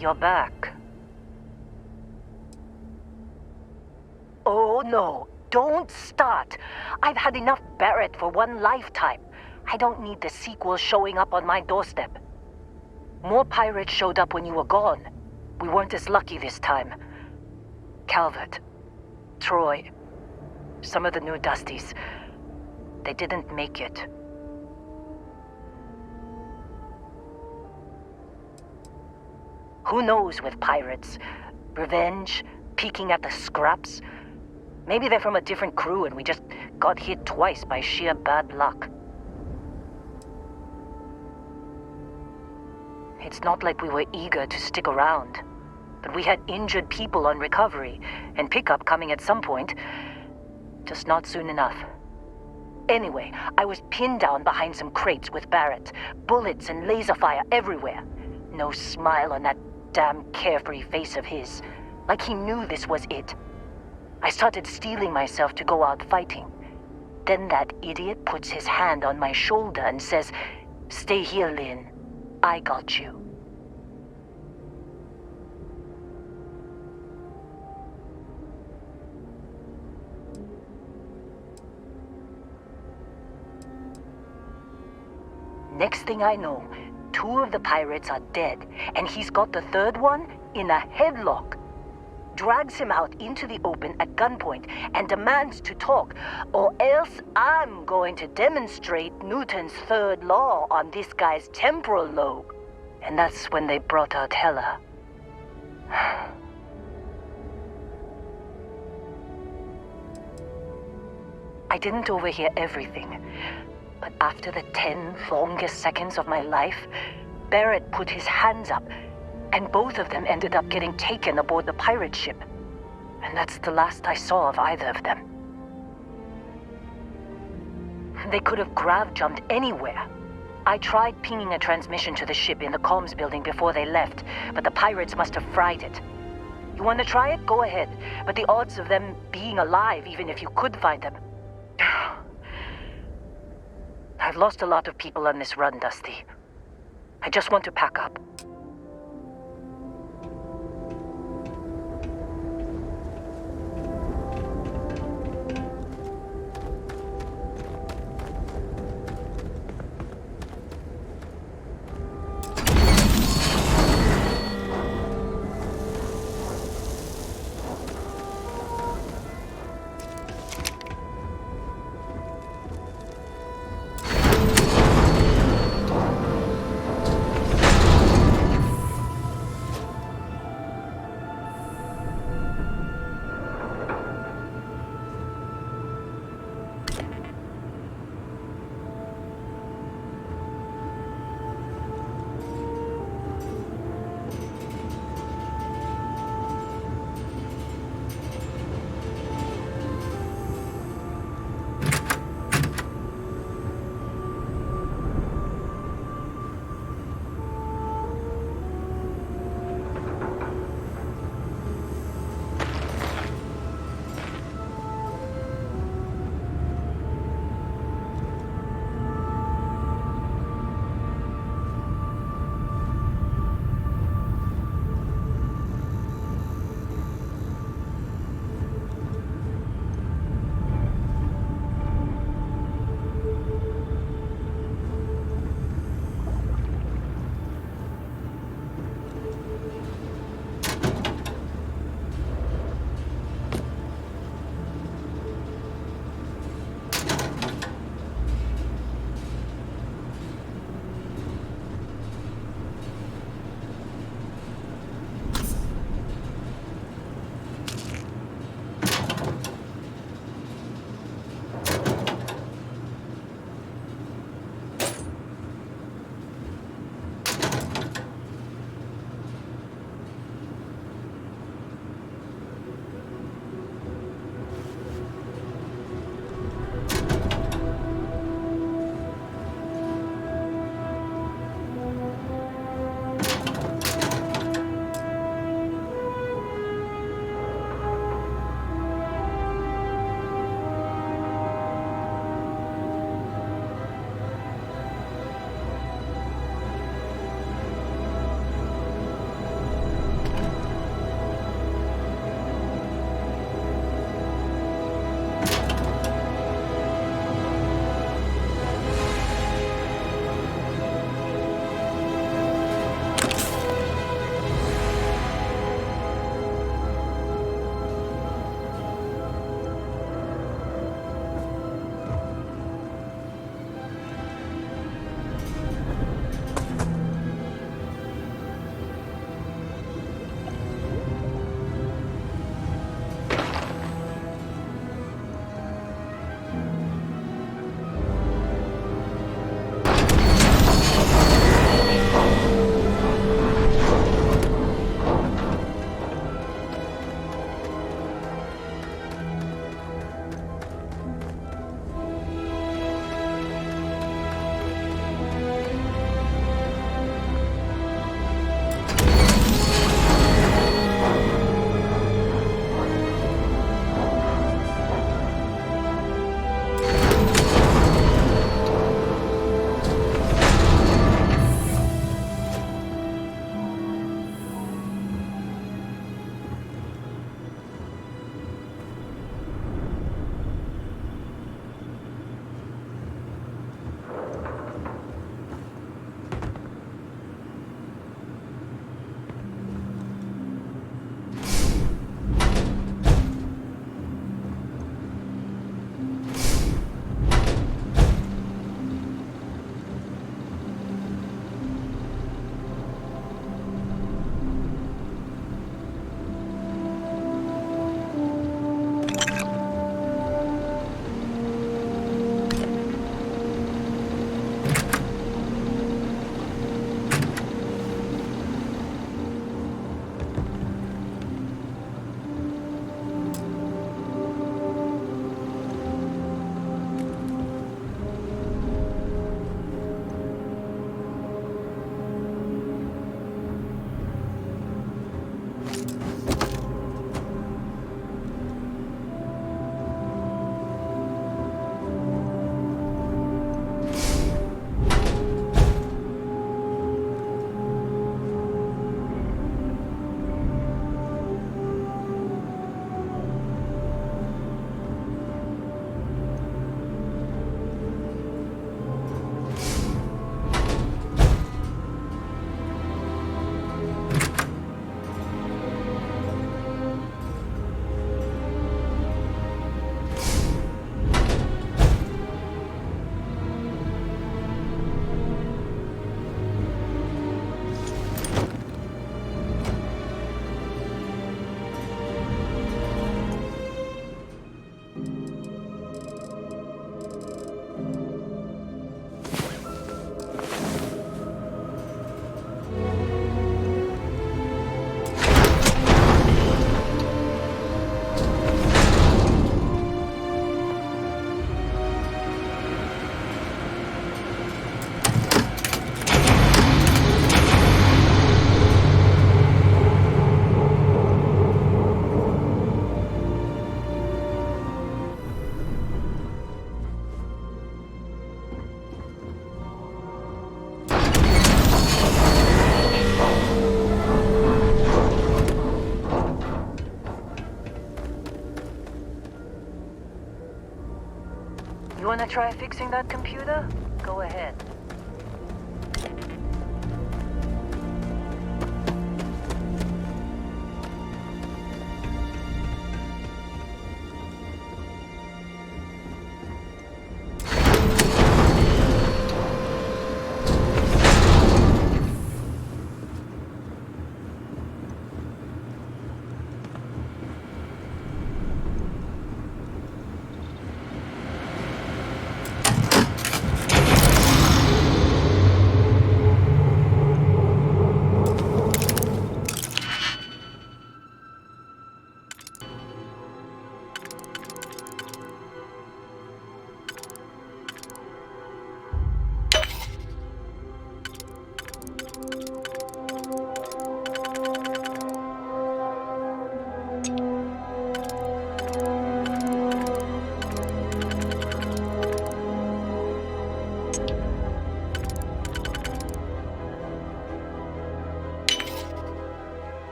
you're back. Oh no, don't start. I've had enough Barrett for one lifetime. I don't need the sequel showing up on my doorstep. More pirates showed up when you were gone. We weren't as lucky this time. Calvert, Troy, some of the new Dusties, they didn't make it. Who knows with pirates? Revenge, peeking at the scraps? Maybe they're from a different crew and we just got hit twice by sheer bad luck. It's not like we were eager to stick around, but we had injured people on recovery and pickup coming at some point, just not soon enough. Anyway, I was pinned down behind some crates with Barrett, bullets and laser fire everywhere. No smile on that damn carefree face of his, like he knew this was it. I started steeling myself to go out fighting. Then that idiot puts his hand on my shoulder and says, "Stay here, Lynn. I got you." Next thing I know, 2 of the pirates are dead, and he's got the 3rd one in a headlock. Drags him out into the open at gunpoint and demands to talk, or else I'm going to demonstrate Newton's 3rd law on this guy's temporal lobe. And that's when they brought out Hella. I didn't overhear everything, but after the 10 longest seconds of my life, Barrett put his hands up, and both of them ended up getting taken aboard the pirate ship. And that's the last I saw of either of them. They could have grav-jumped anywhere. I tried pinging a transmission to the ship in the comms building before they left, but the pirates must have fried it. You want to try it? Go ahead. But the odds of them being alive, even if you could find them... I've lost a lot of people on this run, Dusty. I just want to pack up. Wanna try fixing that computer? Go ahead.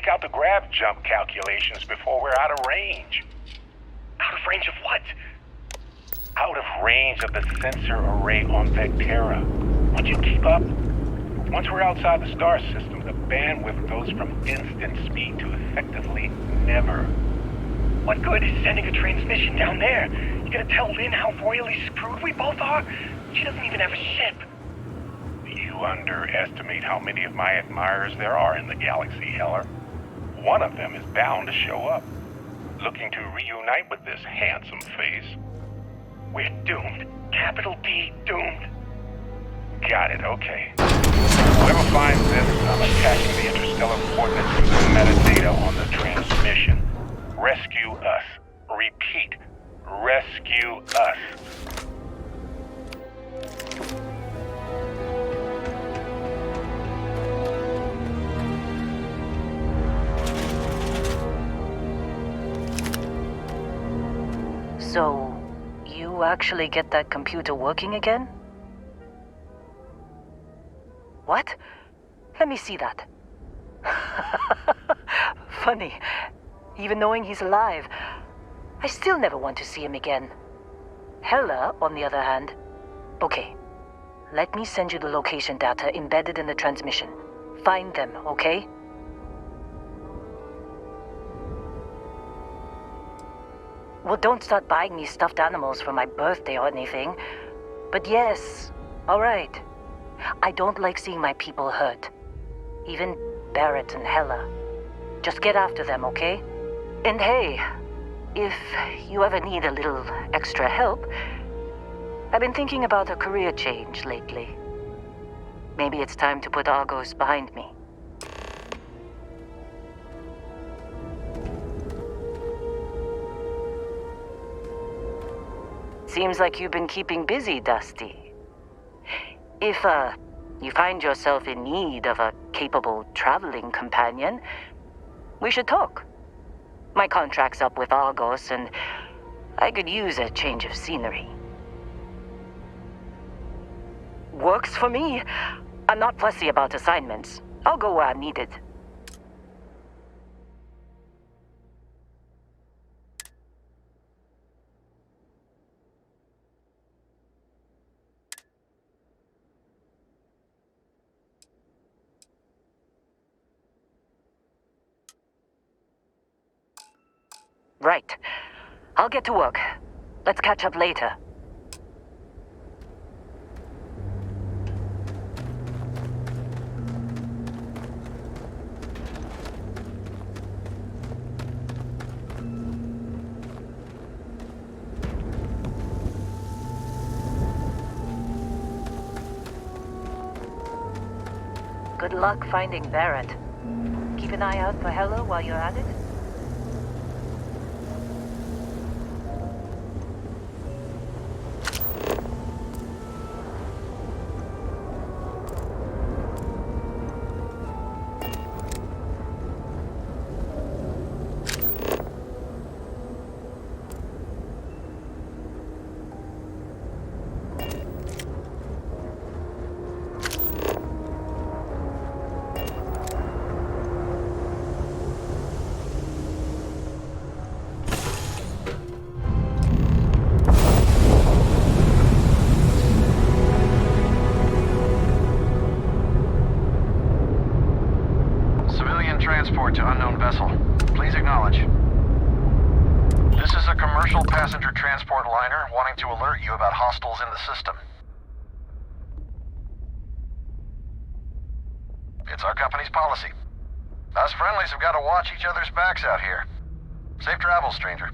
Out the grab jump calculations before we're out of range. Out of range of what? Out of range of the sensor array on Vectera. Would you keep up? Once we're outside the star system, the bandwidth goes from instant speed to effectively never. What good is sending a transmission down there? You gonna tell Lynn how royally screwed we both are? She doesn't even have a ship. You underestimate how many of my admirers there are in the galaxy, Heller. One of them is bound to show up, looking to reunite with this handsome face. We're doomed. Capital D, doomed. Got it, okay. Whoever finds this, I'm attaching the interstellar coordinates to the metadata on the transmission. Rescue us. Repeat. Rescue us. So, you actually get that computer working again? What? Let me see that. Funny. Even knowing he's alive, I still never want to see him again. Hella, on the other hand. Okay. Let me send you the location data embedded in the transmission. Find them, okay? Well, don't start buying me stuffed animals for my birthday or anything. But yes, all right. I don't like seeing my people hurt. Even Barrett and Hella. Just get after them, okay? And hey, if you ever need a little extra help, I've been thinking about a career change lately. Maybe it's time to put Argos behind me. Seems like you've been keeping busy, Dusty. If, you find yourself in need of a capable traveling companion, we should talk. My contract's up with Argos, and I could use a change of scenery. Works for me. I'm not fussy about assignments. I'll go where I'm needed. Right. I'll get to work. Let's catch up later. Good luck finding Barrett. Keep an eye out for Hella while you're at it. transport to unknown vessel. Please acknowledge. This is a commercial passenger transport liner wanting to alert you about hostiles in the system. It's our company's policy. Us friendlies have got to watch each other's backs out here. Safe travels, stranger.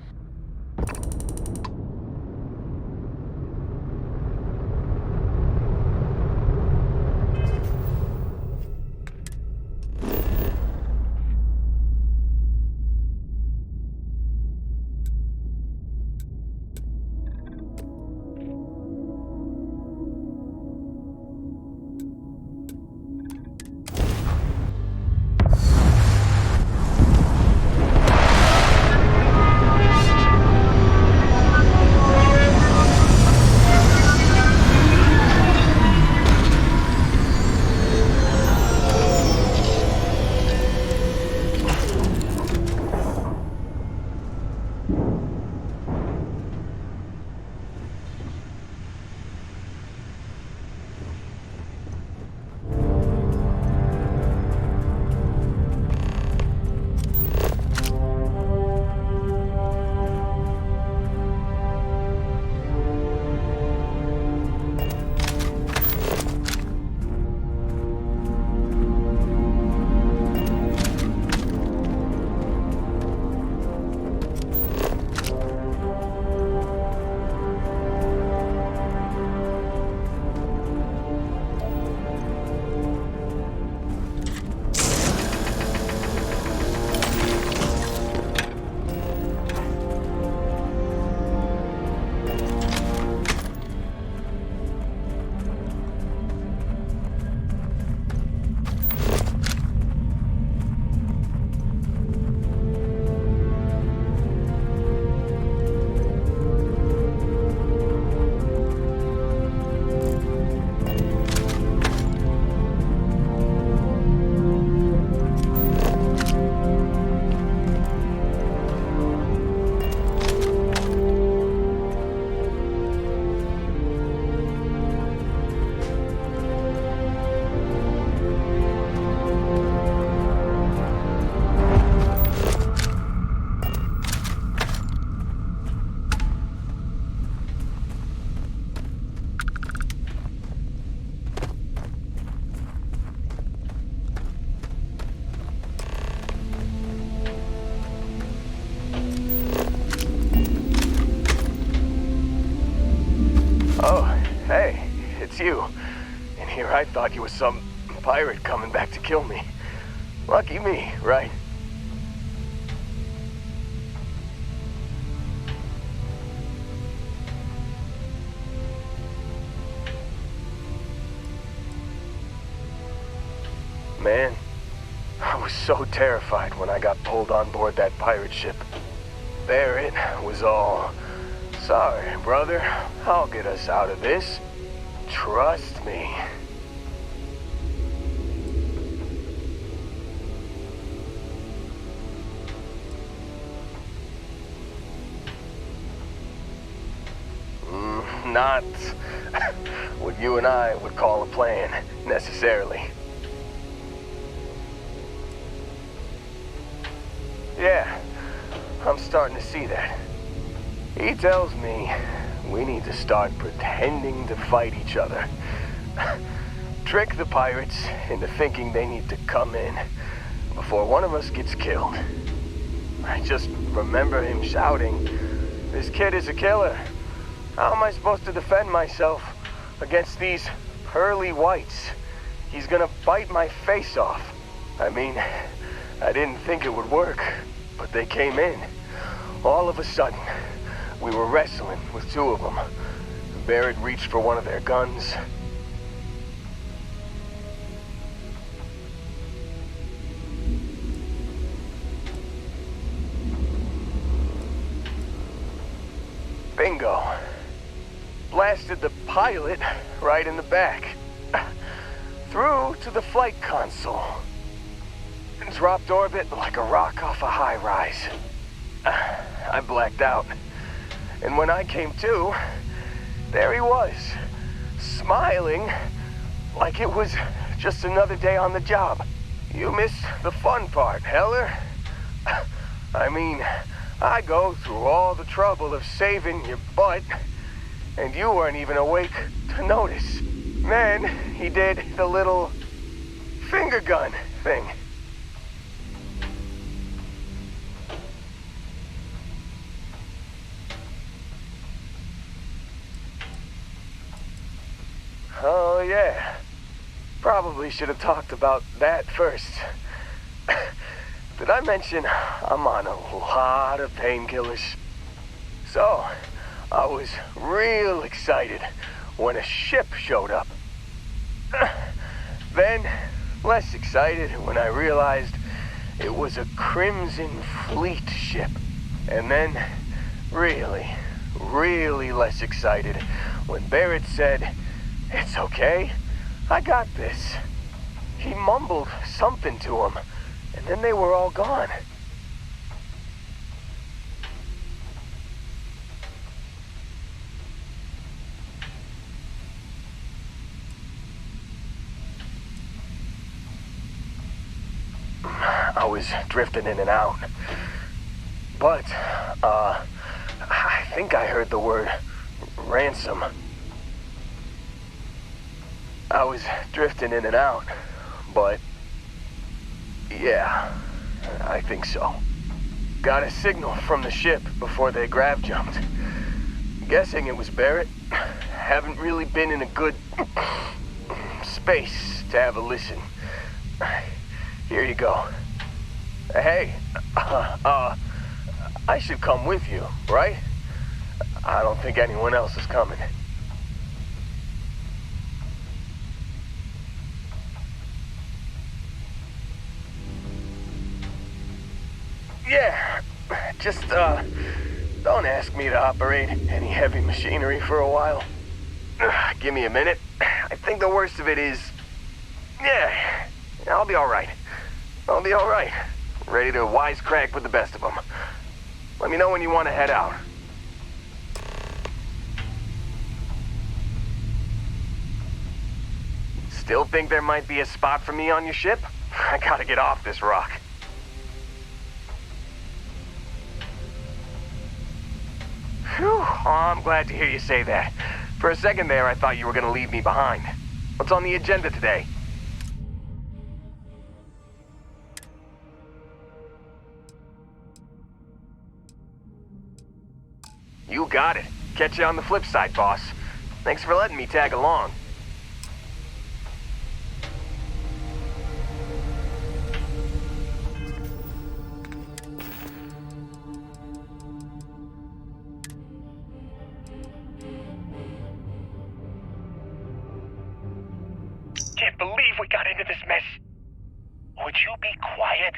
You. And here I thought you was some pirate coming back to kill me. Lucky me, right? Man, I was so terrified when I got pulled on board that pirate ship. There it was all. Sorry, brother. I'll get us out of this. Trust me. Not what you and I would call a plan, necessarily. Yeah, I'm starting to see that. He tells me we need to start pretending to fight each other. Trick the pirates into thinking they need to come in before one of us gets killed. I just remember him shouting, "This kid is a killer. How am I supposed to defend myself against these pearly whites? He's gonna bite my face off." I mean, I didn't think it would work, but they came in. All of a sudden, we were wrestling with two of them. Barrett reached for one of their guns. Bingo. Blasted the pilot right in the back. Through to the flight console. And dropped orbit like a rock off a high rise. I blacked out. And when I came to, there he was, smiling like it was just another day on the job. You missed the fun part, Heller. I mean, I go through all the trouble of saving your butt, and you weren't even awake to notice. Then he did the little finger gun thing. Oh, yeah. Probably should have talked about that first. Did I mention I'm on a lot of painkillers? So, I was real excited when a ship showed up. Then, less excited when I realized it was a Crimson Fleet ship. And then, really less excited when Barrett said, "It's okay, I got this." He mumbled something to him, and then they were all gone. I was drifting in and out. But, I think I heard the word ransom. I was drifting in and out, but yeah, I think so. Got a signal from the ship before they grav jumped. Guessing it was Barrett. Haven't really been in a good space to have a listen. Here you go. Hey, I should come with you, right? I don't think anyone else is coming. Yeah, just, don't ask me to operate any heavy machinery for a while. Give me a minute. I think the worst of it is... Yeah, I'll be alright. I'll be alright. Ready to wisecrack with the best of them. Let me know when you want to head out. Still think there might be a spot for me on your ship? I gotta get off this rock. Phew, oh, I'm glad to hear you say that. For a second there, I thought you were gonna leave me behind. What's on the agenda today? You got it. Catch you on the flip side, boss. Thanks for letting me tag along. Can't believe we got into this mess. Would you be quiet?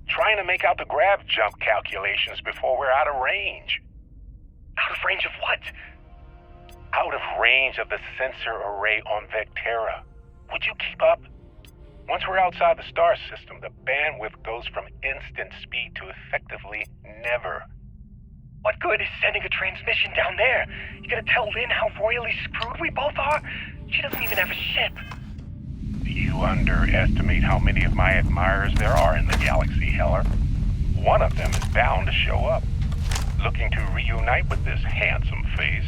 Trying to make out the grav jump calculations before we're out of range. Out of range of what? Out of range of the sensor array on Vectera. Would you keep up? Once we're outside the star system, the bandwidth goes from instant speed to effectively never. What good is sending a transmission down there? You gonna tell Lynn how royally screwed we both are? She doesn't even have a ship. You underestimate how many of my admirers there are in the galaxy, Heller. One of them is bound to show up, looking to reunite with this handsome face.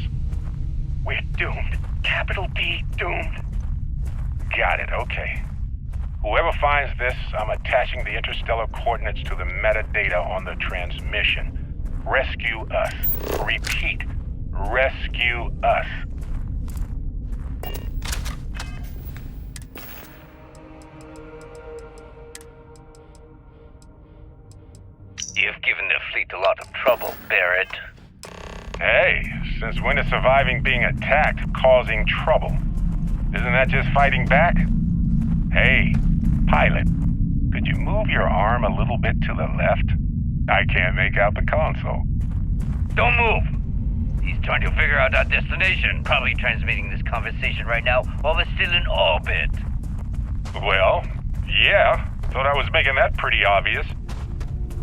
We're doomed. Capital D, doomed. Got it, okay. Whoever finds this, I'm attaching the interstellar coordinates to the metadata on the transmission. Rescue us. Repeat, rescue us. You've given the fleet a lot of trouble, Barrett. Hey, since when is surviving being attacked causing trouble? Isn't that just fighting back? Hey, pilot, could you move your arm a little bit to the left? I can't make out the console. Don't move! He's trying to figure out our destination. Probably transmitting this conversation right now while we're still in orbit. Well, yeah. Thought I was making that pretty obvious.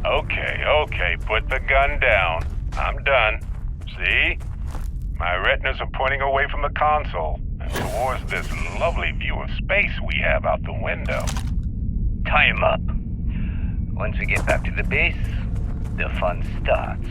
Okay, put the gun down. I'm done. See? My retinas are pointing away from the console and towards this lovely view of space we have out the window. tie him up. Once we get back to the base, the fun starts.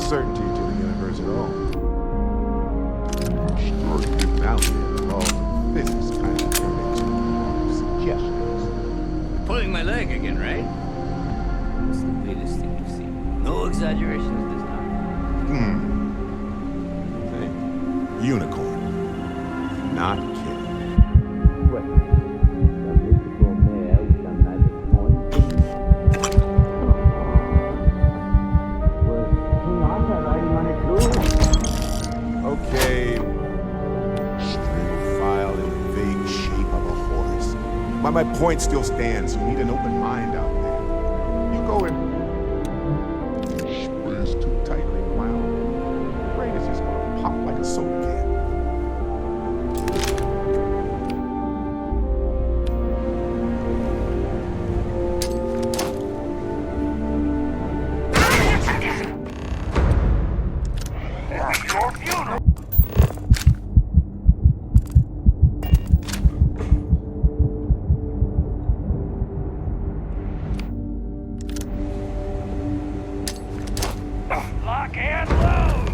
certainty to the universe at all. Start getting out there, the laws of physics kind of turn into suggestions. Pulling my leg again, right? It's the weirdest thing to see. No exaggerations this time. Hey, unicorn. Not kidding. Okay. String file in the vague shape of a horse. But my point still stands. You need an open mind out there. You go in. Spray's too tightly wound. The brain is just gonna pop like a soda can. Lock and load!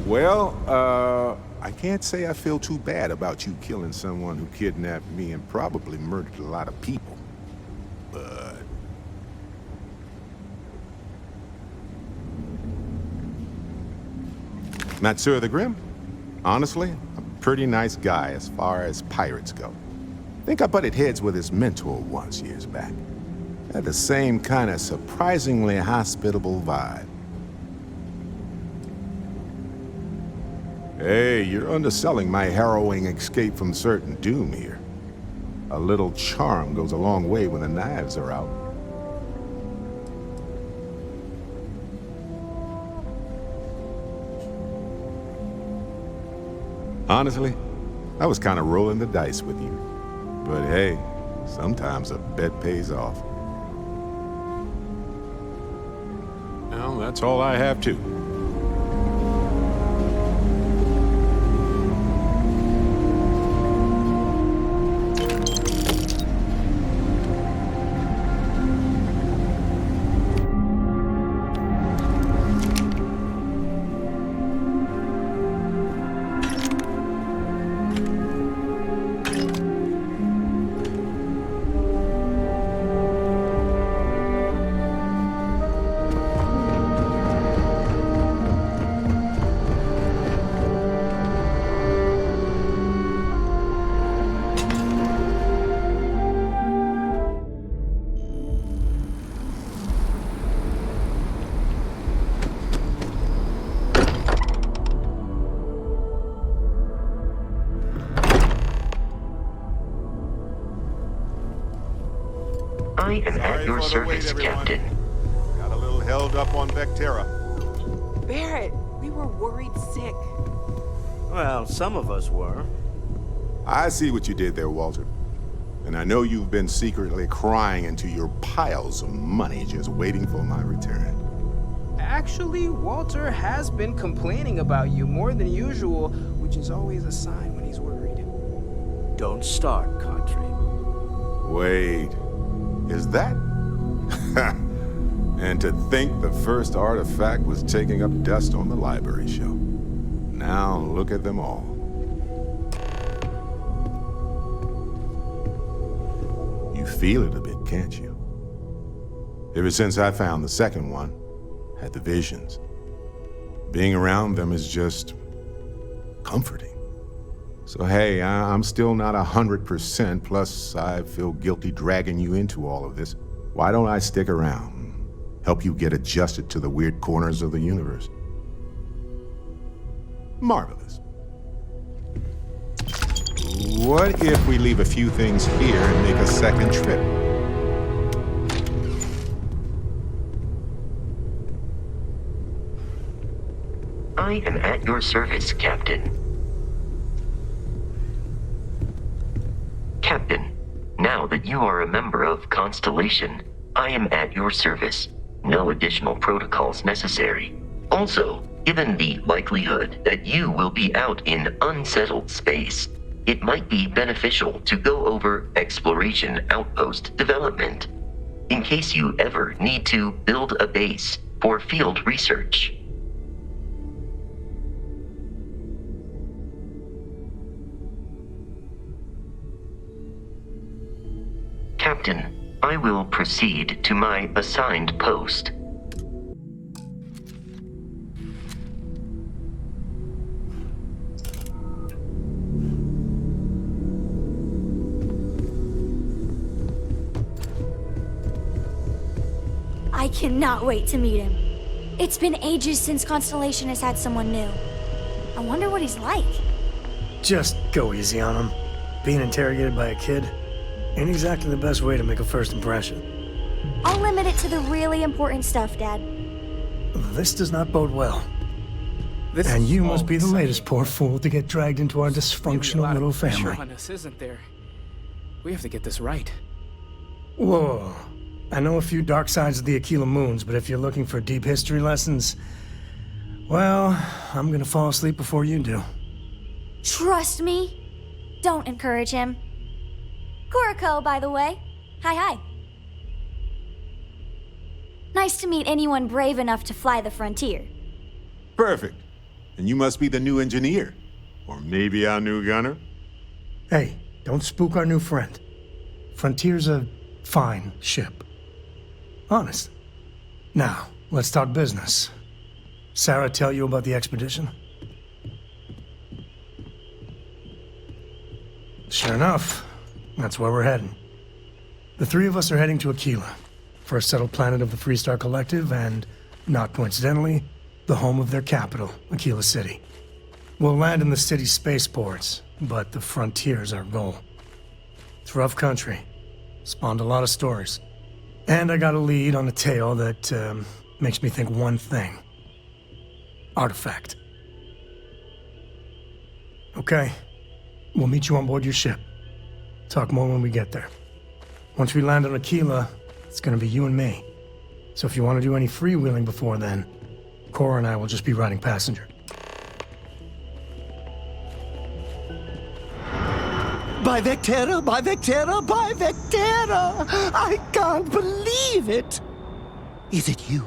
Well, I can't say I feel too bad about you killing someone who kidnapped me and probably murdered a lot of people. But... Not Sir the Grim? Honestly, a pretty nice guy as far as pirates go. Think I butted heads with his mentor once years back. Had the same kind of surprisingly hospitable vibe. Hey, you're underselling my harrowing escape from certain doom here. A little charm goes a long way when the knives are out. Honestly, I was kind of rolling the dice with you. But hey, sometimes a bet pays off. Well, that's all I have too. service, Captain. Got a little held up on Vectera. Barrett, we were worried sick. Well, some of us were. I see what you did there, Walter. And I know you've been secretly crying into your piles of money just waiting for my return. Actually, Walter has been complaining about you more than usual, which is always a sign when he's worried. Don't start, Country. Wait, is that? And to think the first artifact was taking up dust on the library shelf. Now look at them all. You feel it a bit, can't you? Ever since I found the second one, had the visions. Being around them is just comforting. So hey, I'm still not 100%, plus I feel guilty dragging you into all of this. Why don't I stick around? Help you get adjusted to the weird corners of the universe. Marvelous. What if we leave a few things here and make a second trip? I am at your service, Captain. Captain, now that you are a member of Constellation, I am at your service. No additional protocols necessary. Also, given the likelihood that you will be out in unsettled space, it might be beneficial to go over exploration outpost development, in case you ever need to build a base for field research. Captain, I will proceed to my assigned post. I cannot wait to meet him. It's been ages since Constellation has had someone new. I wonder what he's like. Just go easy on him. Being interrogated by a kid ain't exactly the best way to make a first impression. I'll limit it to the really important stuff, Dad. This does not bode well. This and you must be the exciting. latest poor fool to get dragged into our dysfunctional little family. Pressure on us, isn't there? We have to get this right. Whoa. I know a few dark sides of the Aquila Moons, but if you're looking for deep history lessons, well, I'm gonna fall asleep before you do. Trust me. Don't encourage him. Kuriko, by the way. Hi. Nice to meet anyone brave enough to fly the frontier. Perfect. And you must be the new engineer. Or maybe our new gunner? Hey, don't spook our new friend. Frontier's a fine ship. Honest. Now, let's talk business. Sarah tell you about the expedition? Sure enough, that's where we're heading. The three of us are heading to Aquila, first settled planet of the Freestar Collective and, not coincidentally, the home of their capital, Aquila City. We'll land in the city's spaceports, but the frontier's our goal. It's rough country. Spawned a lot of stories. And I got a lead on a tale that makes me think one thing. Artifact. Okay. We'll meet you on board your ship. Talk more when we get there. Once we land on Aquila, it's gonna be you and me. So if you want to do any freewheeling before then, Cora and I will just be riding passenger. By Vectera, by Vectera, by Vectera! I can't believe it! Is it you?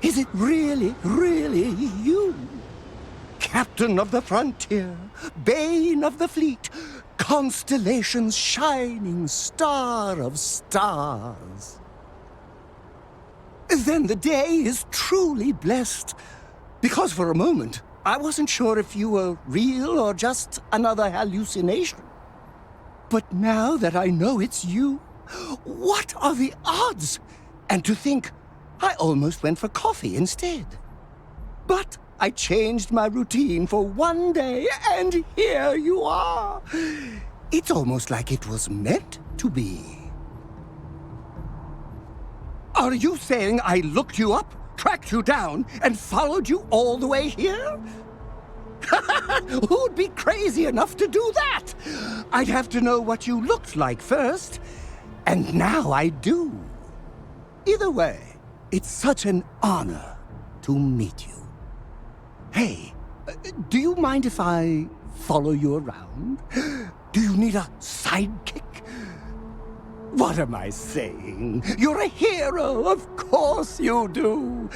Is it really, really you? Captain of the frontier, bane of the fleet, Constellation's shining star of stars. Then the day is truly blessed, because for a moment, I wasn't sure if you were real or just another hallucination. But now that I know it's you, what are the odds? And to think, I almost went for coffee instead. But I changed my routine for one day, and here you are. It's almost like it was meant to be. Are you saying I looked you up, tracked you down, and followed you all the way here? Who'd be crazy enough to do that? I'd have to know what you looked like first, and now I do. Either way, it's such an honor to meet you. Hey, do you mind if I follow you around? Do you need a sidekick? What am I saying? You're a hero, of course you do.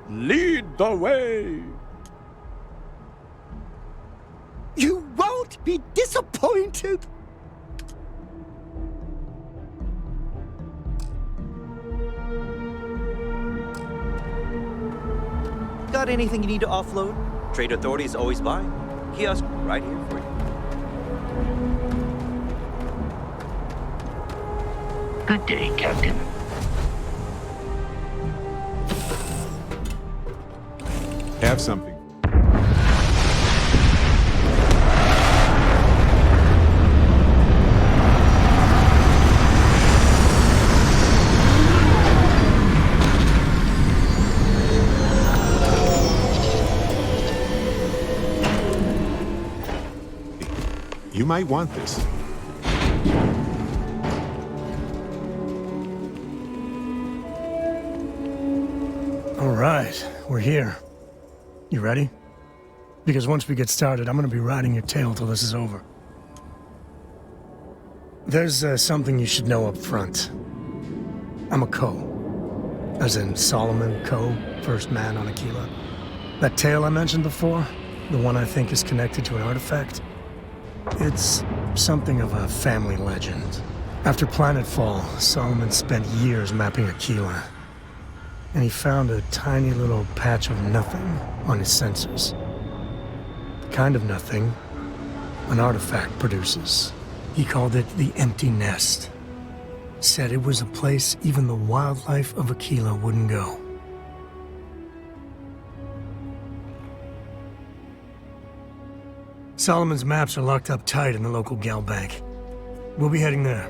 Lead the way. You won't be disappointed. Got anything you need to offload? Trade Authority is always by. Kiosk right here for you. Good day, Captain. Have something. You might want this. All right, we're here. You ready? Because once we get started, I'm gonna be riding your tail till this is over. There's something you should know up front. I'm a Co. As in Solomon Co., first man on Aquila. That tale I mentioned before, the one I think is connected to an artifact, it's something of a family legend. After planetfall, Solomon spent years mapping Aquila, and he found a tiny little patch of nothing on his sensors. The kind of nothing an artifact produces. He called it the Empty Nest. Said it was a place even the wildlife of Aquila wouldn't go. Solomon's maps are locked up tight in the local gal bank. We'll be heading there.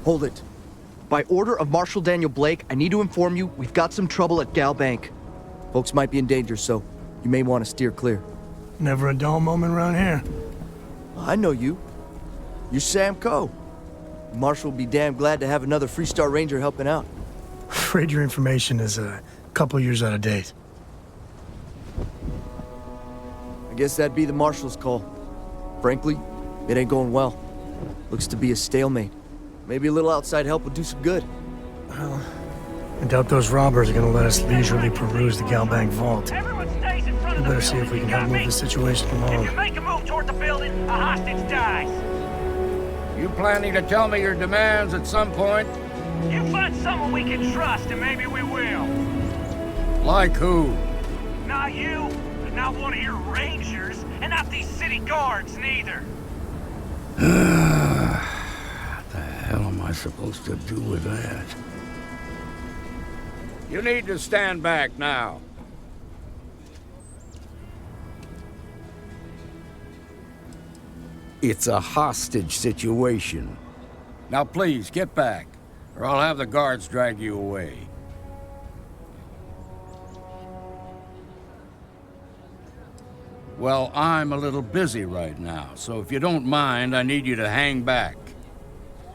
Hold it. By order of Marshal Daniel Blake, I need to inform you we've got some trouble at Gal Bank. Folks might be in danger, so you may want to steer clear. Never a dull moment around here. I know you. You're Sam Coe. Marshal will be damn glad to have another Freestar Ranger helping out. Afraid your information is a couple years out of date. I guess that'd be the Marshal's call. Frankly, it ain't going well. Looks to be a stalemate. Maybe a little outside help would do some good. Well, I doubt those robbers are gonna let us leisurely peruse the Gal Bank vault. We better see if we can help move the situation along. If you make a move toward the building, a hostage dies. You planning to tell me your demands at some point? You find someone we can trust, and maybe we will. Like who? Not you, not one of your rangers, and not these city guards, neither. What the hell am I supposed to do with that? You need to stand back now. It's a hostage situation. Now please, get back, or I'll have the guards drag you away. Well, I'm a little busy right now, so if you don't mind, I need you to hang back.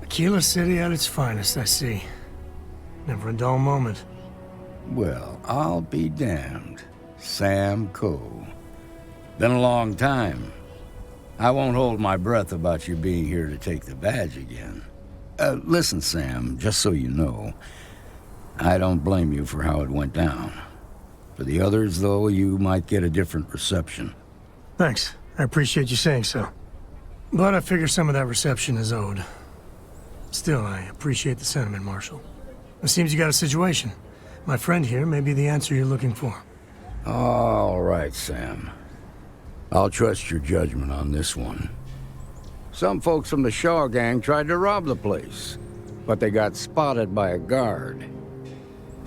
Aquila City at its finest, I see. Never a dull moment. Well, I'll be damned. Sam Coe. Been a long time. I won't hold my breath about you being here to take the badge again. Listen, Sam, just so you know, I don't blame you for how it went down. For the others, though, you might get a different reception. Thanks. I appreciate you saying so. But I figure some of that reception is owed. Still, I appreciate the sentiment, Marshal. It seems you got a situation. My friend here may be the answer you're looking for. All right, Sam. I'll trust your judgment on this one. Some folks from the Shaw gang tried to rob the place, but they got spotted by a guard.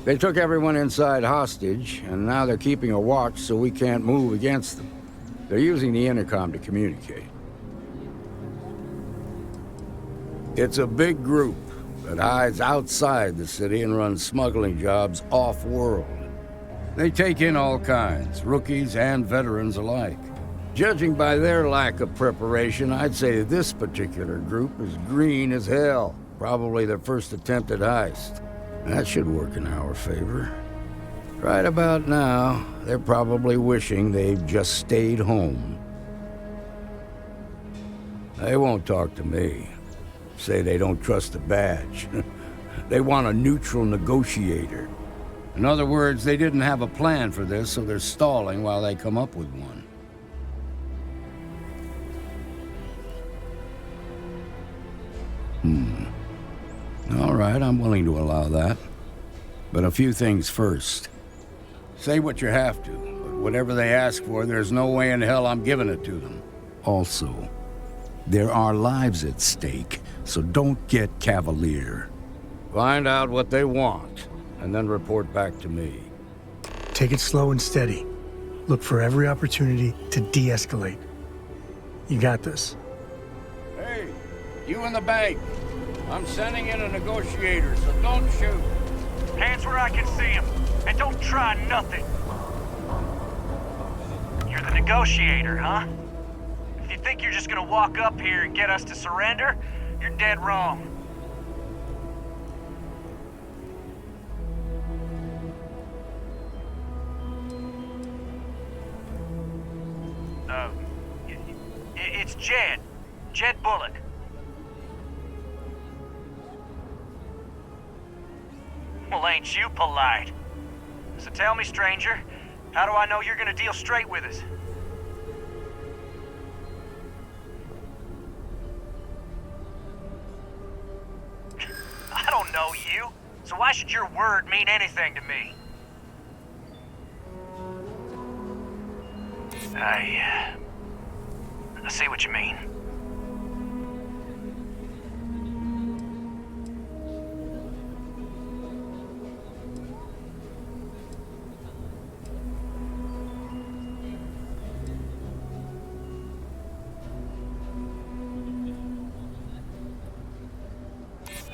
They took everyone inside hostage, and now they're keeping a watch so we can't move against them. They're using the intercom to communicate. It's a big group that hides outside the city and runs smuggling jobs off-world. They take in all kinds, rookies and veterans alike. Judging by their lack of preparation, I'd say this particular group is green as hell. Probably their first attempt at heist. That should work in our favor. Right about now, they're probably wishing they'd just stayed home. They won't talk to me. Say they don't trust the badge. They want a neutral negotiator. In other words, they didn't have a plan for this, so they're stalling while they come up with one. All right, I'm willing to allow that. But a few things first. Say what you have to, but whatever they ask for, there's no way in hell I'm giving it to them. Also, there are lives at stake, so don't get cavalier. Find out what they want, and then report back to me. Take it slow and steady. Look for every opportunity to de-escalate. You got this. Hey, you in the bank. I'm sending in a negotiator, so don't shoot. Hands where I can see him, and don't try nothing. You're the negotiator, huh? If you think you're just gonna walk up here and get us to surrender, you're dead wrong. It's Jed. Jed Bullock. Well, ain't you polite? So tell me, stranger, how do I know you're gonna deal straight with us? I don't know you, so why should your word mean anything to me? I see what you mean.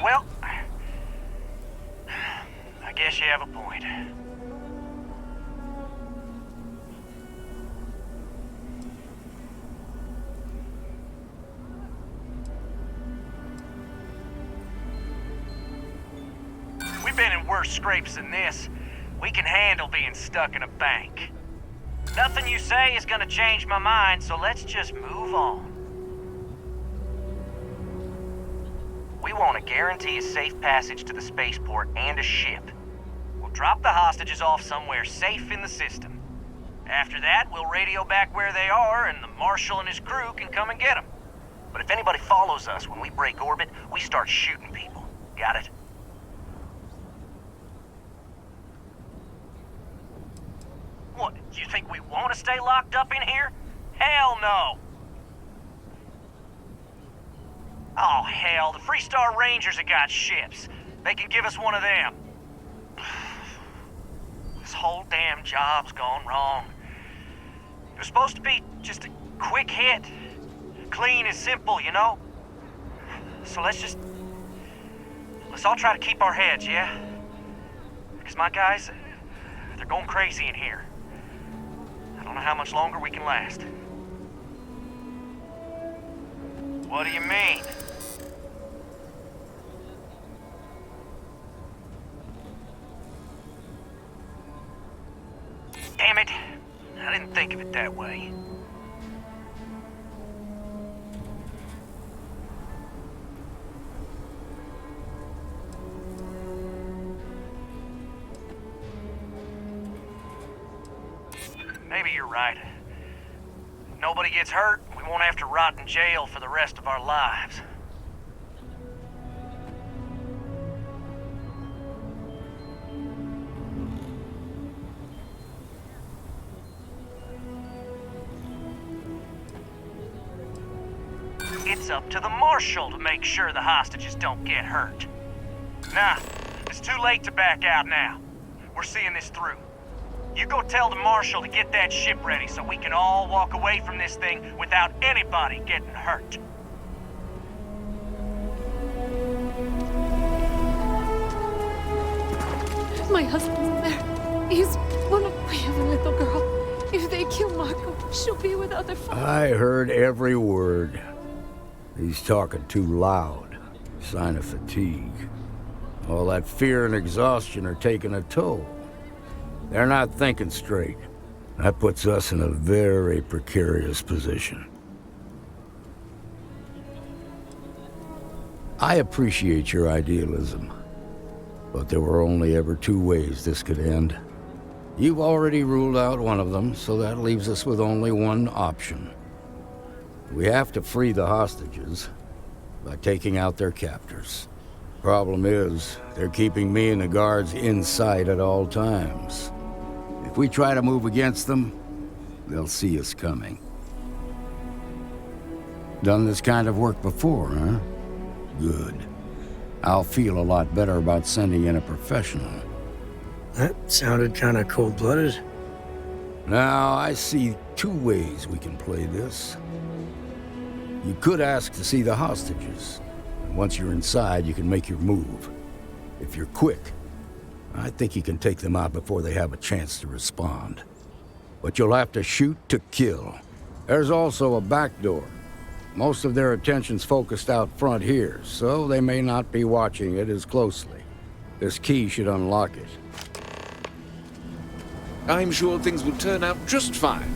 Well, I guess you have a point. We've been in worse scrapes than this. We can handle being stuck in a bank. Nothing you say is gonna change my mind, so let's just move on. We want to guarantee a safe passage to the spaceport and a ship. We'll drop the hostages off somewhere safe in the system. After that, we'll radio back where they are, and the Marshal and his crew can come and get them. But if anybody follows us when we break orbit, we start shooting people. Got it? What, you think we want to stay locked up in here? Hell no! Oh, hell, the Freestar Rangers have got ships. They can give us one of them. This whole damn job's gone wrong. It was supposed to be just a quick hit. Clean and simple, you know? So let's all try to keep our heads, yeah? Because my guys, they're going crazy in here. I don't know how much longer we can last. What do you mean? Damn it. I didn't think of it that way. Maybe you're right. Nobody gets hurt, we won't have to rot in jail for the rest of our lives. it's up to the Marshal to make sure the hostages don't get hurt. Nah, it's too late to back out now. We're seeing this through. You go tell the Marshal to get that ship ready so we can all walk away from this thing without anybody getting hurt. My husband's there. He's one of... We have a little girl. If they kill Marco, she'll be without her father. I heard every word. He's talking too loud. Sign of fatigue. All that fear and exhaustion are taking a toll. They're not thinking straight. That puts us in a very precarious position. I appreciate your idealism, but there were only ever two ways this could end. You've already ruled out one of them, so that leaves us with only one option. We have to free the hostages by taking out their captors. Problem is, they're keeping me and the guards inside at all times. If we try to move against them, they'll see us coming. Done this kind of work before, huh? Good. I'll feel a lot better about sending in a professional. That sounded kind of cold-blooded. Now, I see two ways we can play this. You could ask to see the hostages. And once you're inside, you can make your move. If you're quick, I think you can take them out before they have a chance to respond. But you'll have to shoot to kill. There's also a back door. Most of their attention's focused out front here, so they may not be watching it as closely. This key should unlock it. I'm sure things will turn out just fine.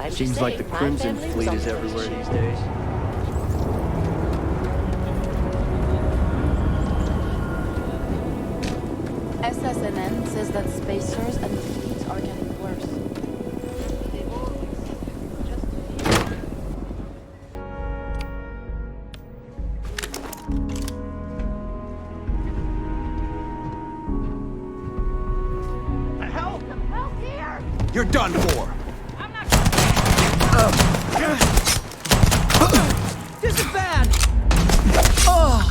Seems like the Crimson Fleet is everywhere these days. SSNN says that spacers and fleets are getting worse. Help! Help here! You're done for! This is bad! Oh!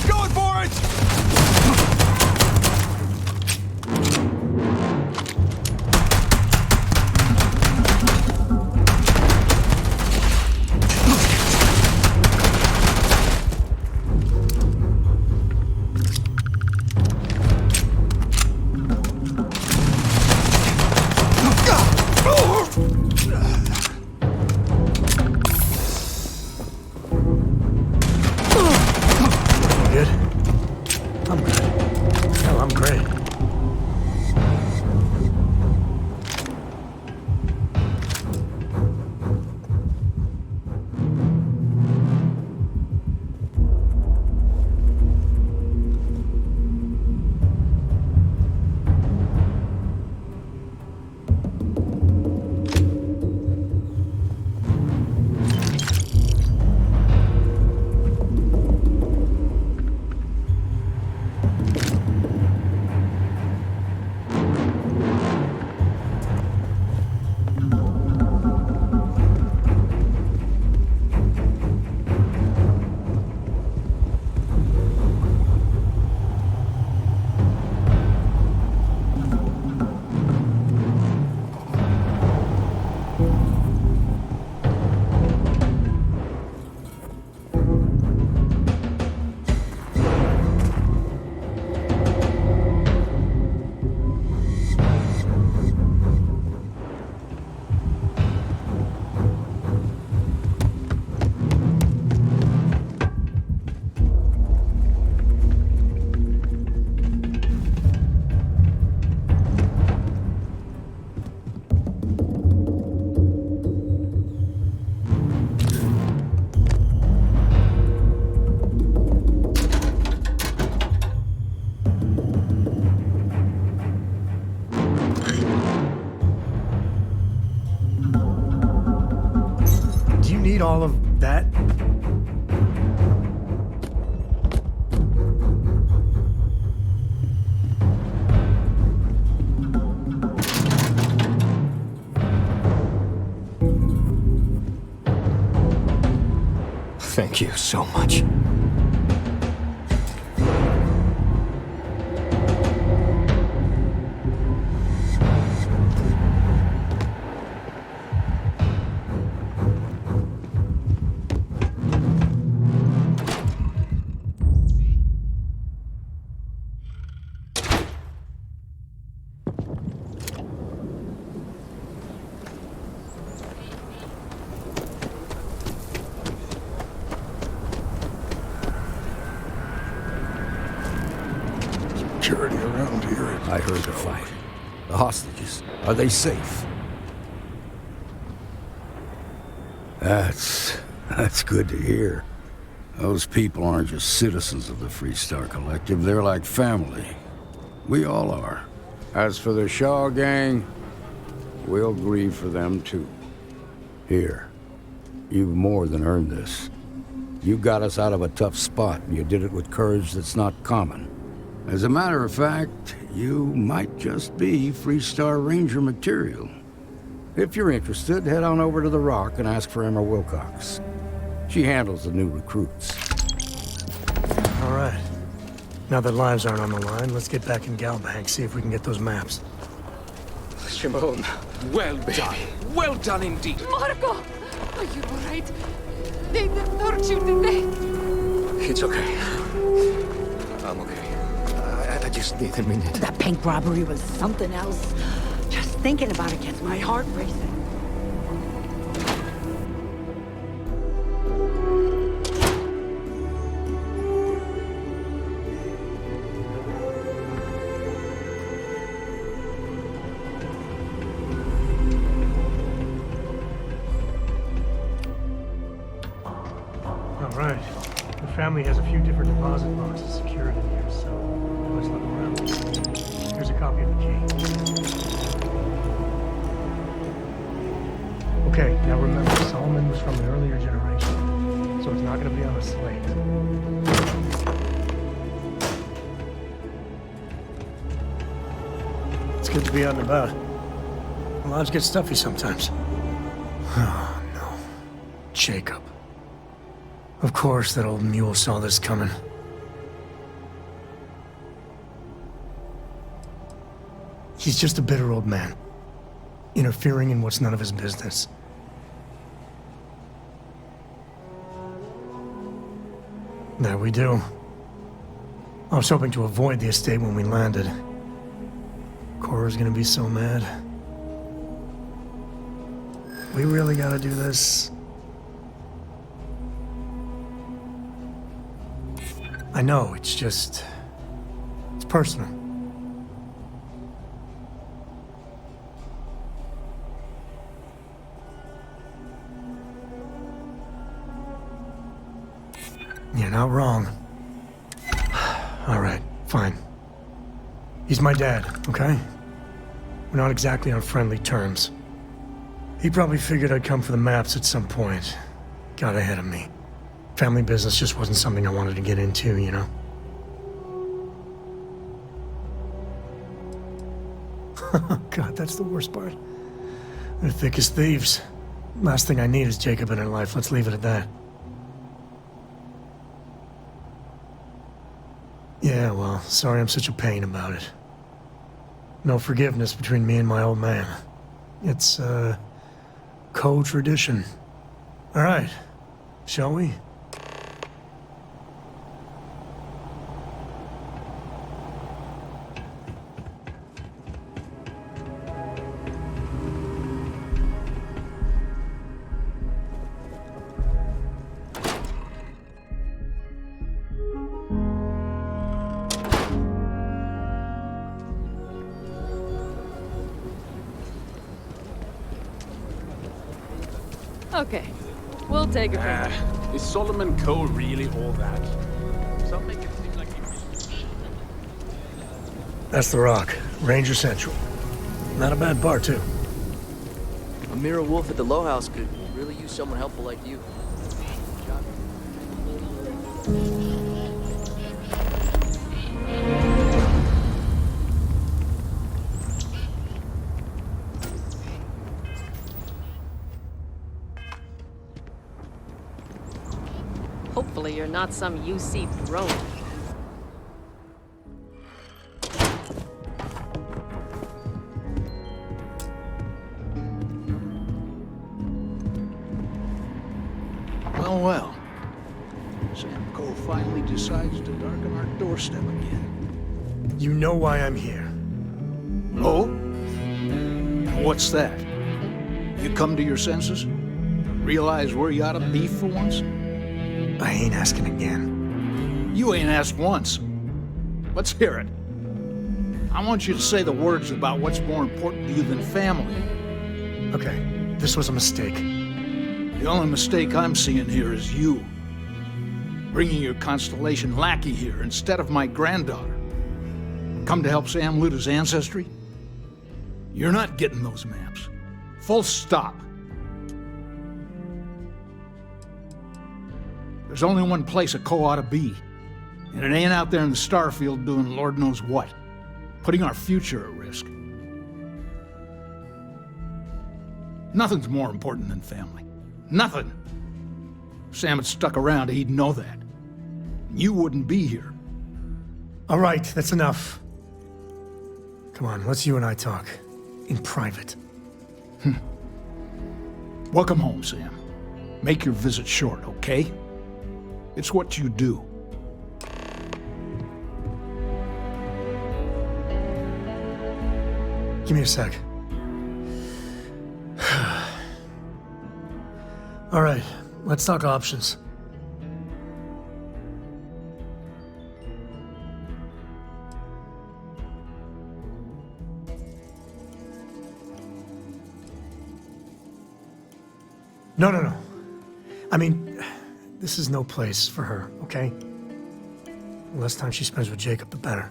Going for it! need all of that? Thank you so much. Security around here. I heard the fight. The hostages, are they safe? That's good to hear. Those people aren't just citizens of the Freestar Collective, they're like family. We all are. As for the Shaw gang, we'll grieve for them too. Here, you've more than earned this. You got us out of a tough spot, and you did it with courage that's not common. As a matter of fact, you might just be Freestar Ranger material. If you're interested, head on over to the Rock and ask for Emma Wilcox. She handles the new recruits. All right. Now that lives aren't on the line, let's get back in Galbank, see if we can get those maps. Shimon, well done. Well done indeed. Marco! Are you alright? They hurt you, didn't they? It's okay. I'm okay. I just need a minute. That bank robbery was something else. Just thinking about it gets my heart racing. All right. The family has a few different deposit boxes secured in here, so let's look around. Here's a copy of the key. Okay, now remember, Solomon was from an earlier generation, so it's not going to be on a slate. It's good to be out and about. Lives get stuffy sometimes. Oh, no. Jacob. Of course, that old mule saw this coming. He's just a bitter old man, interfering in what's none of his business. There we do. I was hoping to avoid the estate when we landed. Cora's gonna be so mad. We really gotta do this. I know, it's personal. You're not wrong. All right, fine. He's my dad, okay? We're not exactly on friendly terms. He probably figured I'd come for the maps at some point. Got ahead of me. Family business just wasn't something I wanted to get into, you know? God, that's the worst part. They're thick as thieves. Last thing I need is Jacob in her life. Let's leave it at that. Yeah, well, sorry I'm such a pain about it. No forgiveness between me and my old man. It's, co-tradition. All right, shall we? Okay, we'll take it from there. Is Solomon Cole really all that? Some make it seem like That's the Rock, Ranger Central. Not a bad bar, too. A Mirror Wolf at the Low House could Really use someone helpful like you. Hopefully you're not some UC drone. Well. Sam Cole finally decides to darken our doorstep again. You know why I'm here. Oh? What's that? You come to your senses? Realize where you ought to be for once? I ain't asking again. You ain't asked once. Let's hear it. I want you to say the words about what's more important to you than family. Okay, this was a mistake. The only mistake I'm seeing here is you. Bringing your Constellation lackey here instead of my granddaughter. Come to help Sam loot his ancestry? You're not getting those maps. Full stop. There's only one place a Co ought to be. And it ain't out there in the Starfield doing Lord knows what. Putting our future at risk. Nothing's more important than family. Nothing. If Sam had stuck around, he'd know that. You wouldn't be here. All right, that's enough. Come on, let's you and I talk. In private. Welcome home, Sam. Make your visit short, okay? It's what you do. Give me a sec. All right, let's talk options. No. I mean, this is no place for her, okay? The less time she spends with Jacob, the better.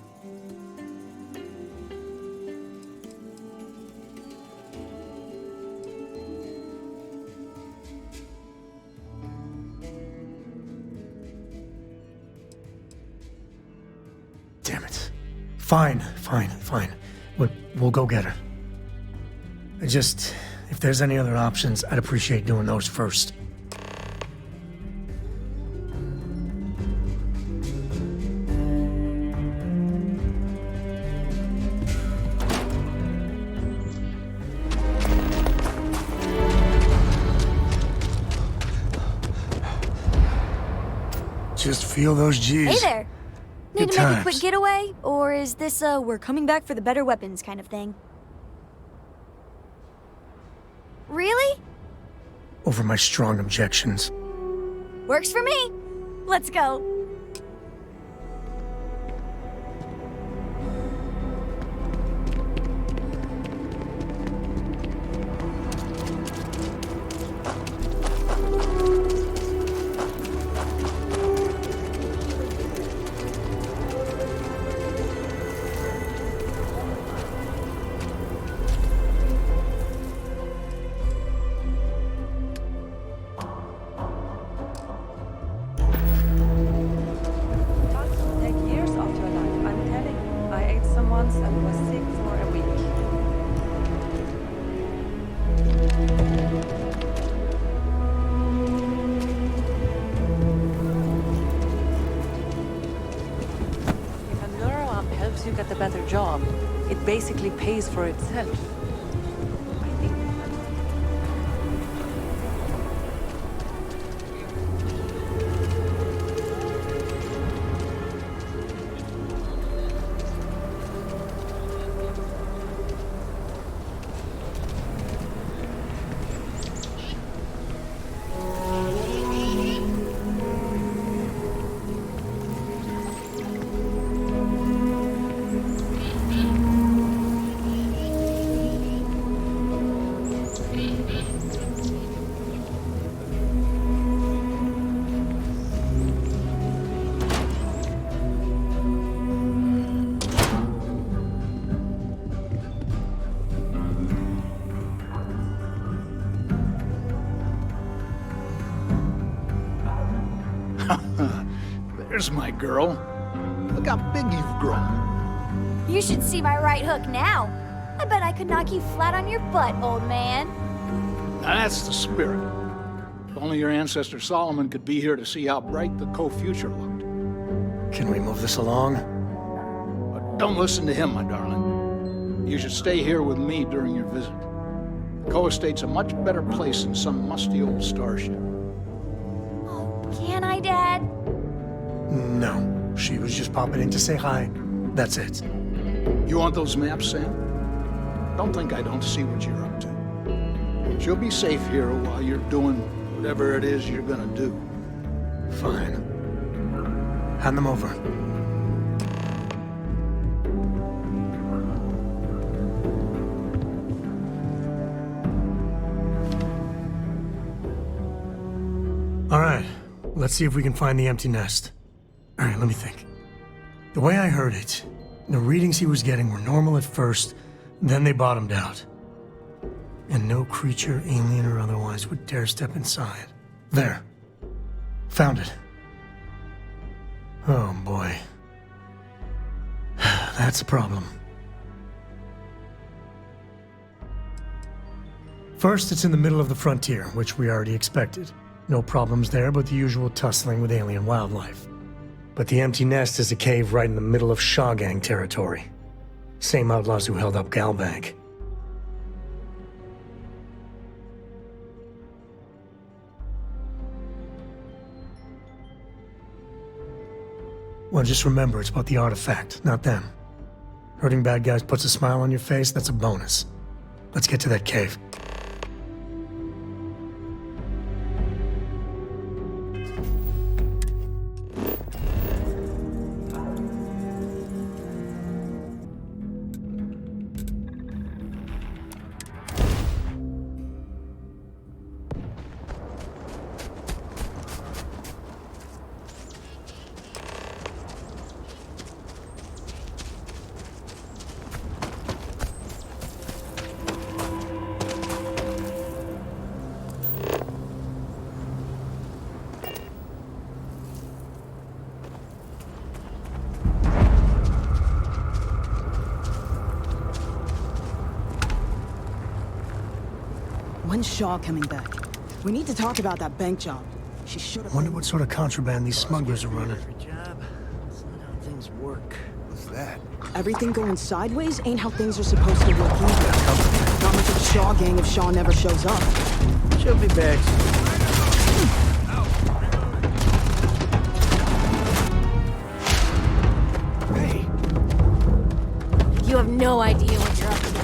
Damn it. Fine. We'll go get her. If there's any other options, I'd appreciate doing those first. Just feel those G's. Hey there. Need Good to make a times. quick getaway? Or is this a we're coming back for the better weapons kind of thing? Really? Over my strong objections. Works for me. Let's go. You get a better job. It basically pays for itself. There's my girl. Look how big you've grown. You should see my right hook now. I bet I could knock you flat on your butt, old man. Now that's the spirit. If only your ancestor Solomon could be here to see how bright the co-future looked. Can we move this along? But don't listen to him, my darling. You should stay here with me during your visit. The co-estate's a much better place than some musty old starship. Can I, Dad? No. She was just popping in to say hi. That's it. You want those maps, Sam? Don't think I don't see what you're up to. She'll be safe here while you're doing whatever it is you're gonna do. Fine. Hand them over. All right, let's see if we can find the empty nest. All right, let me think. The way I heard it, the readings he was getting were normal at first, then they bottomed out. And no creature, alien or otherwise, would dare step inside. There. Found it. Oh boy. That's a problem. First, it's in the middle of the frontier, which we already expected. No problems there, but the usual tussling with alien wildlife. But the empty nest is a cave right in the middle of Shaw Gang territory. Same outlaws who held up Galbank. Well, just remember, it's about the artifact, not them. Hurting bad guys puts a smile on your face, that's a bonus. Let's get to that cave. When's Shaw coming back? We need to talk about that bank job. She should have... Wonder what sort of contraband these smugglers are running. Job. That's not how things work. What's that? Everything going sideways ain't how things are supposed to work either. Not much of the Shaw gang if Shaw never shows up. She'll be back soon. You have no idea what you're up against.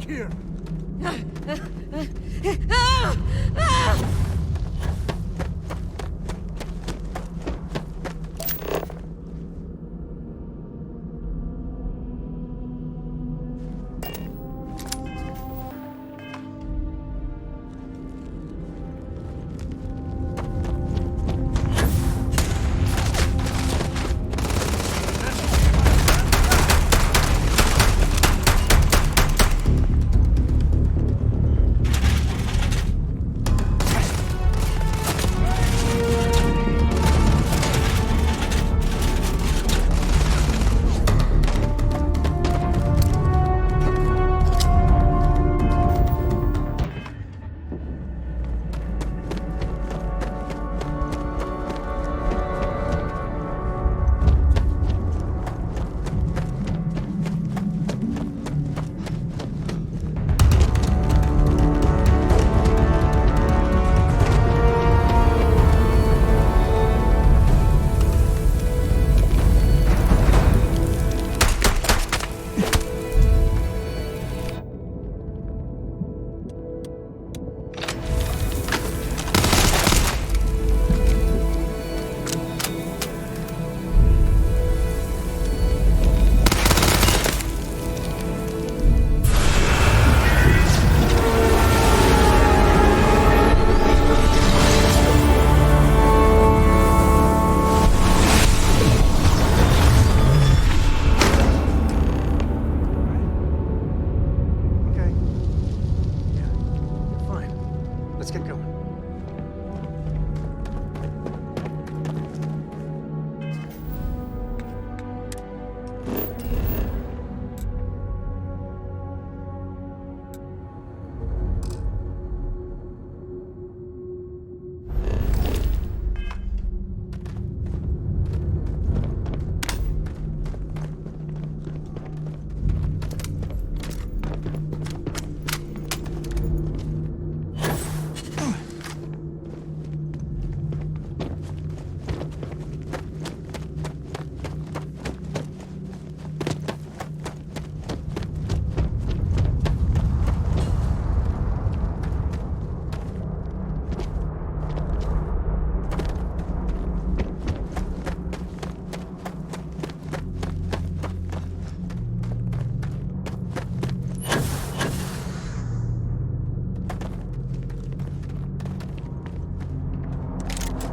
Here.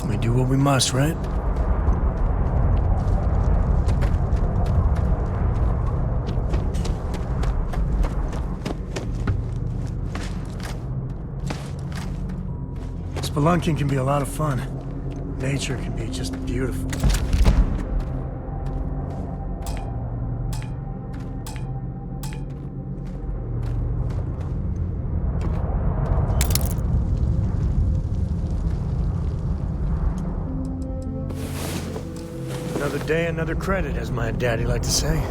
We do what we must, right? Spelunking can be a lot of fun. Nature can be just beautiful. Another day, another credit, as my daddy liked to say.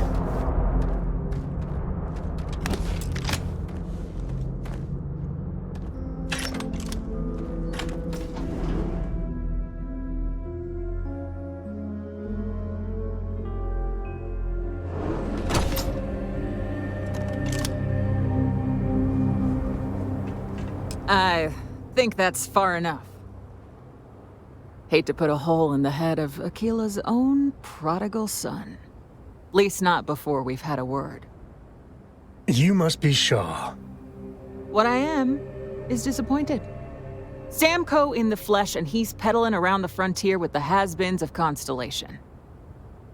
I think that's far enough. Hate to put a hole in the head of Aquila's own prodigal son. Least not before we've had a word. You must be Shaw. What I am is disappointed. Samco in the flesh, and he's peddling around the frontier with the has-beens of Constellation.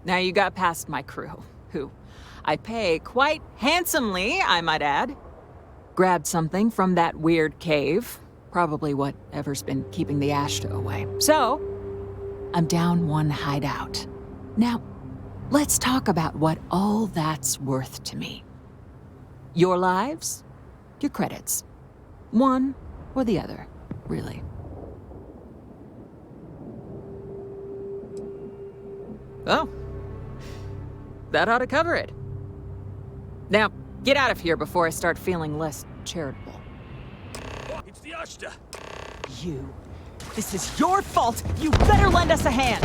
Now you got past my crew, who I pay quite handsomely, I might add. Grabbed something from that weird cave. Probably whatever's been keeping the Ashta away. So, I'm down one hideout. Now, let's talk about what all that's worth to me. Your lives, your credits. One or the other, really. Oh. That ought to cover it. Now, get out of here before I start feeling less charitable. It's the Ashta! You. This is your fault! You better lend us a hand!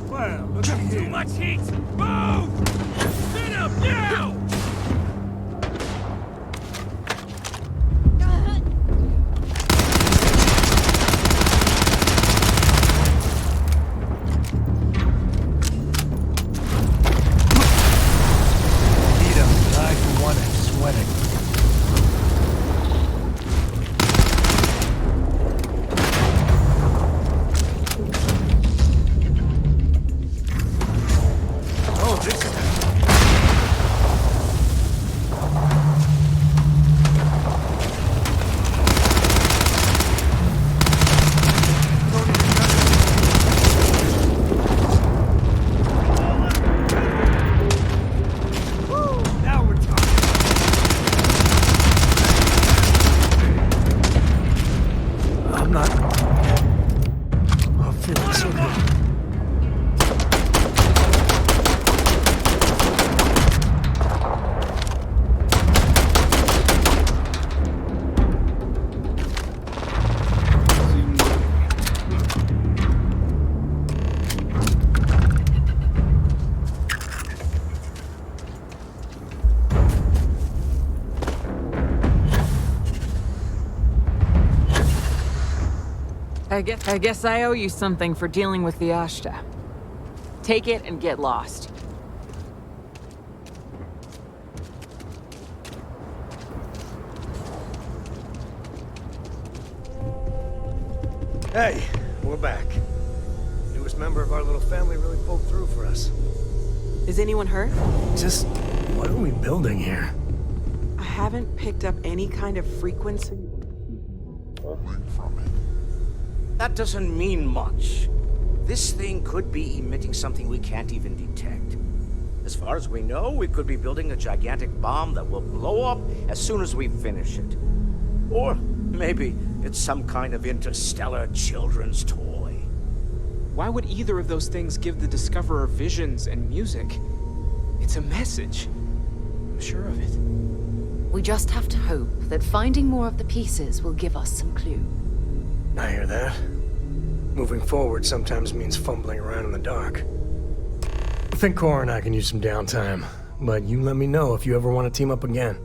Well, look at you. Too much heat! Move! Spin up now! I guess I owe you something for dealing with the Ashta. Take it and get lost. Hey, we're back. Newest member of our little family really pulled through for us. Is anyone hurt? Just, what are we building here? I haven't picked up any kind of frequency. That doesn't mean much. This thing could be emitting something we can't even detect. As far as we know, we could be building a gigantic bomb that will blow up as soon as we finish it. Or maybe it's some kind of interstellar children's toy. Why would either of those things give the Discoverer visions and music? It's a message. I'm sure of it. We just have to hope that finding more of the pieces will give us some clue. I hear that. Moving forward sometimes means fumbling around in the dark. I think Cora and I can use some downtime, but you let me know if you ever want to team up again.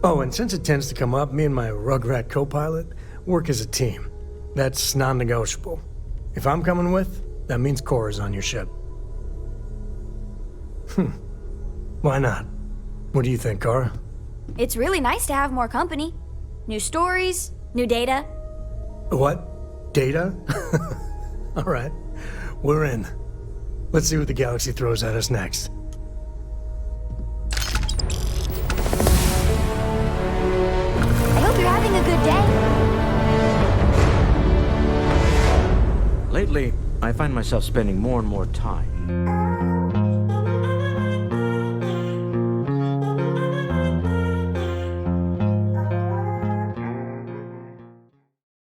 Oh, and since it tends to come up, me and my Rugrat co-pilot work as a team. That's non-negotiable. If I'm coming with, that means Cora's on your ship. Why not? What do you think, Cora? It's really nice to have more company. New stories, new data. What? Data? All right. We're in. Let's see what the galaxy throws at us next. I hope you're having a good day. Lately, I find myself spending more and more time